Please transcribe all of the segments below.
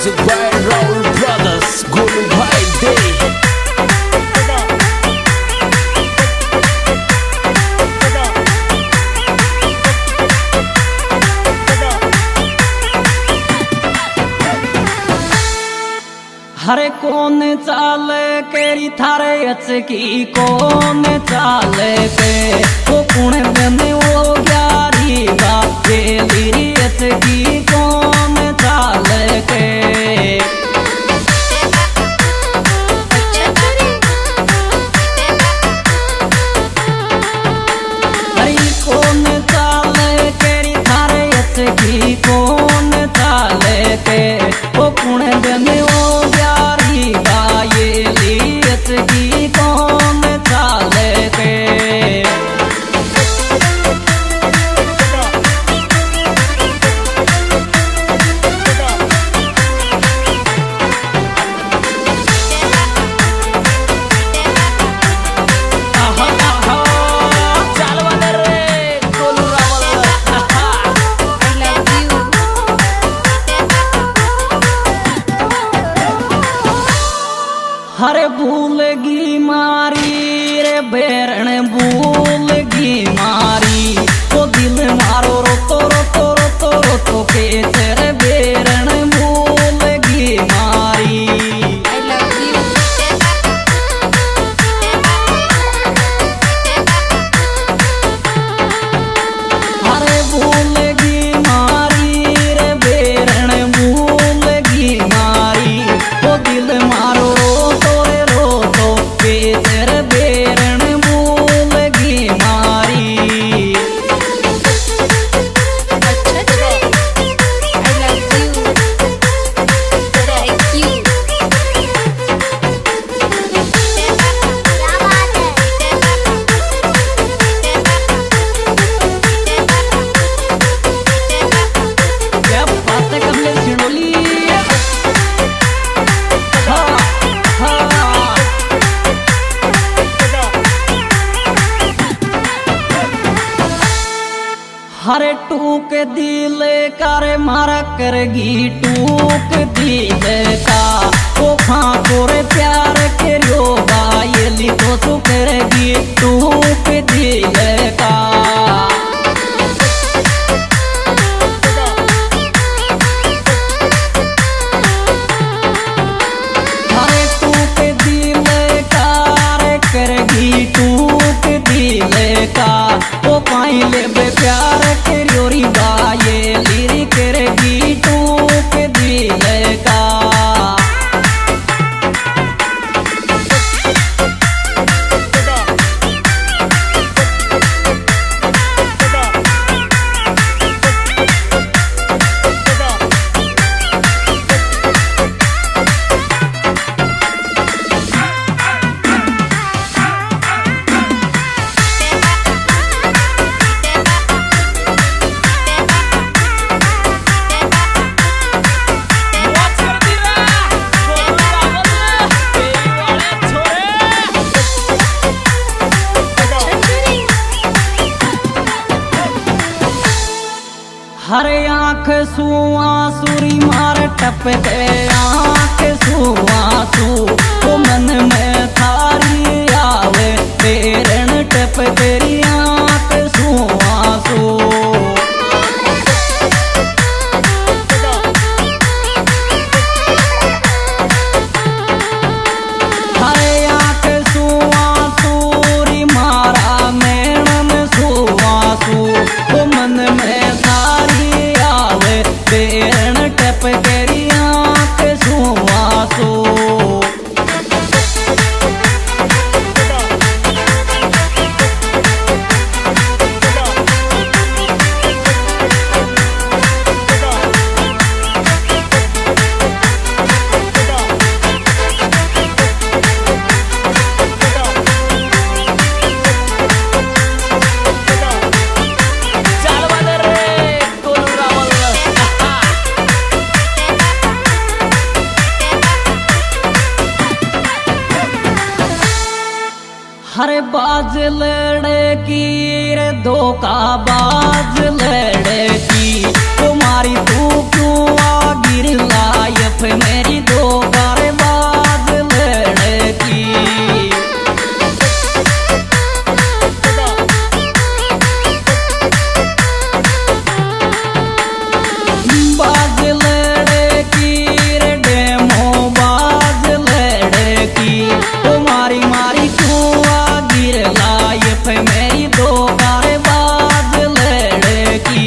Music by Rahul brothers Golu भाई दे। हरे कौन चाले केरी थारे अचकी कौन चाले पे वो पुणे में वो ग्यारी बात लीरी अचकी कौन चाले के हरी कौन चाले केरी थारे अचकी कौन चाले के वो पुणे में वो की कौन चाले के हरे भूलगी मारी रे बेरण भूलगी मारी तो दिल मारो रोतो रोतो रोतो रोतो के तेरे बेरण भूलगी मारी। हरे भूलगी मारी रे बेरण भूलगी मारी तो दिल मारो तेरे बेरण भूलगी मारी। क्या बातें कर ले सिंडोली। हरे टूक दिले करे मारा करेगी टूक दिले का वो खाकोरे प्यार के रो गायली तो सु करेगी टूक दिले का। हरे टूक दिले कार करेगी टूक दिले का वो पाई ले बे प्यार के रोरी बाये लीरी करेगी टूक दिले का। हरे आँख सुआ सुरी मार टपके आँख सुआ सू तो मन में थारी आवे बेरण टप तेरी आँख सुआ सू। हरे आँख सुआ सुरी मारा मेणन सुआ सू तो मन में बेरण टप तेरी आँख सुआ सू। हरे बाज लड़े की रे धोखा बाज लड़े की तुम्हारी तू क्यों आ गिर लायक पे मेरी दो कार बाज लड़की बाज लड़की रे डेमो बाज लड़की ओ मारी मारी कुआ गिर लाए पे मेरी दो कार बाज लड़की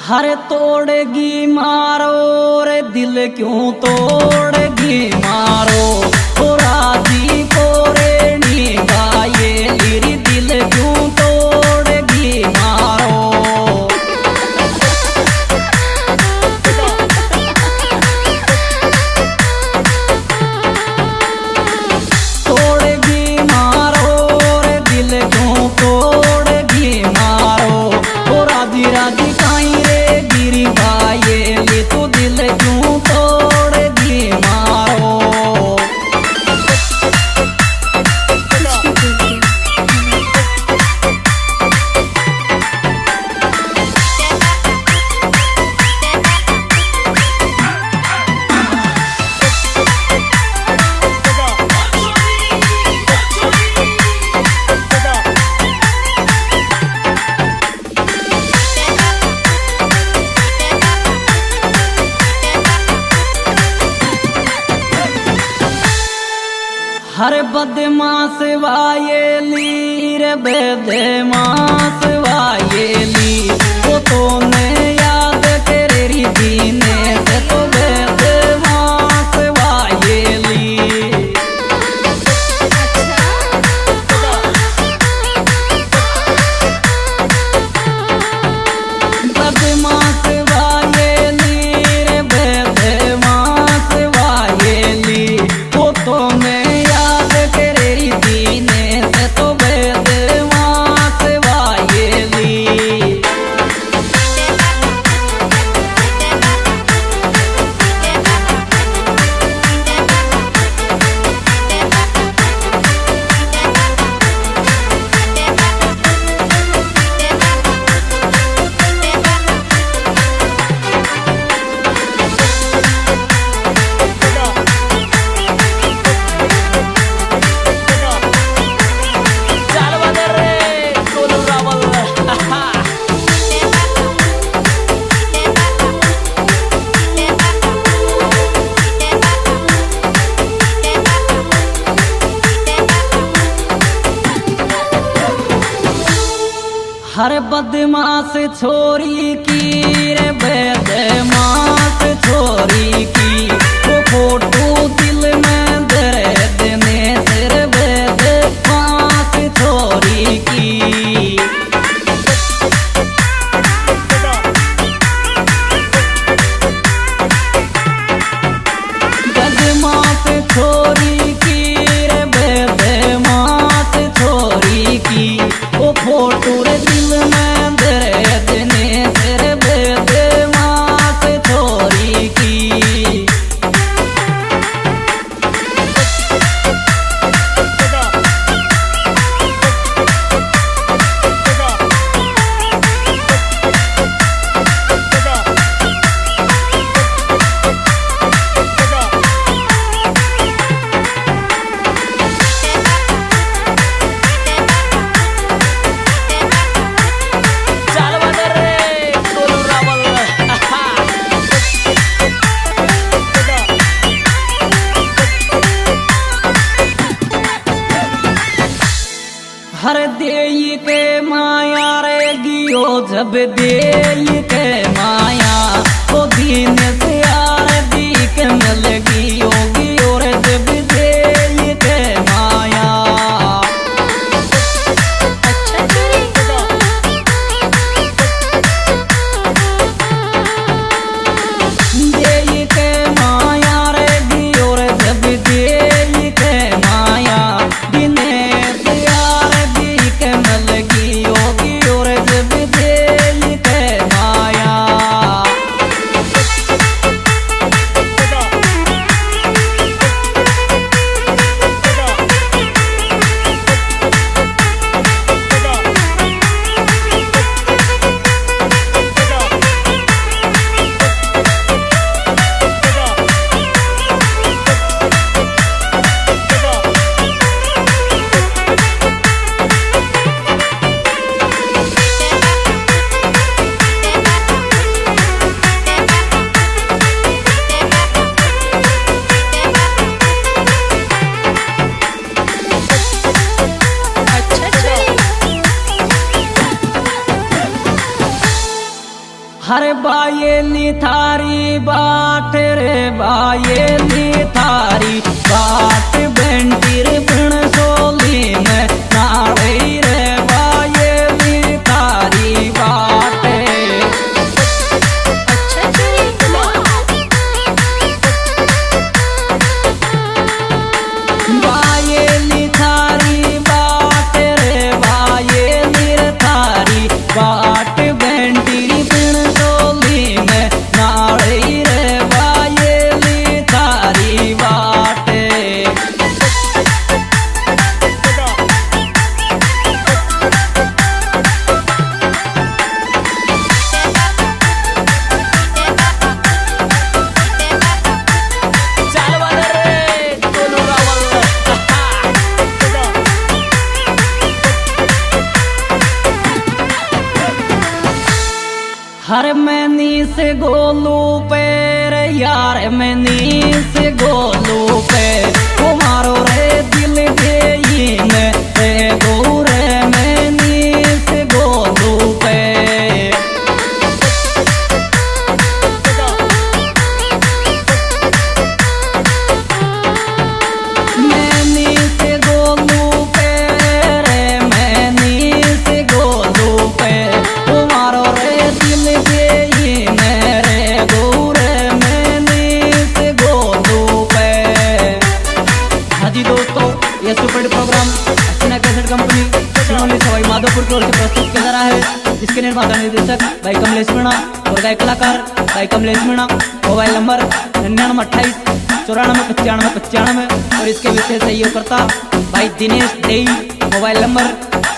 हर तोड़गी मारो रे दिल क्यों तोड़गी मारो ओ राजी को रेणी गाये लिरी दिल क्यों तोड़गी मारो तोड़गी मारो रे दिल क्यों तोड़गी मारो ओ राजी राजी तो दिल क्यों तोड़ दी मारो हर बदमाश वायेली रे बदमाश वायेली वो तो ने याद करेरी दीने से तो बदमाश वायेली बदमाश वायेली रे बदमाश वायेली वो तो ने हर बदमाश छोरी की रे बदमाश छोरी की वो फोटो दिल में दे देने सिर बदमाश छोरी की बदमाश छोरी की रे बदमाश छोरी की वो फोटो रे दिल में दे देने सिर बदमाश छोरी की हर देई के माया रे गियो जब देई के माया तो दीन से यार दी के मिल गियो गियो रे जब देई के माया हर बायेली थारी बाट रे बायेली थारी बाट बेंटीर बिन सोली में नाड़ी रे बायेली थारी बाट। बायेली थारी बाट रे बायेली थारी बाट बेंटीर बिन सोली में नाड़ी रे बायेली थारी बाट। हर मैनी से गोलू पैर यार मैनी से गोलू पे तुम्हारो रे दिल देन रे गो रे मैनी से गोलू पे। मैनी से गोलू पे रे मैनी से गोलू पे तुम्हारो रे दिल देन रे गो रे मैनी से गोलू पे। हाँ जी दोस्तों, ये सुपर हिट प्रोग्राम अर्चना कैसेट कंपनी शिरोली सवाई माधोपुर की ओर से प्रस्तुत किया जा रहा है, जिसके निर्माता निर्देशक भाई कमलेश मीणा और गायक कलाकार भाई कमलेश मीणा। मोबाइल नंबर 9928 94 95 95 और इसके विशेष सहयोगकर्ता भाई दिनेश देई। Mobile number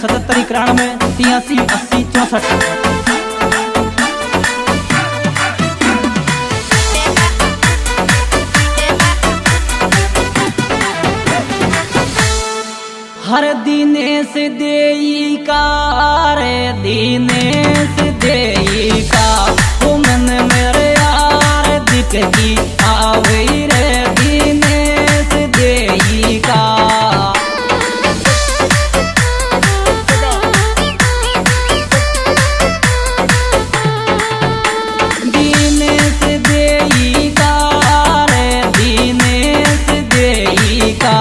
7791 83 80 64। हर दिनेश देई का रे दिनेश देई का वो मन मेरे यार दिख की आवे रे दिनेश देई का। दिनेश देई का रे दिनेश देई का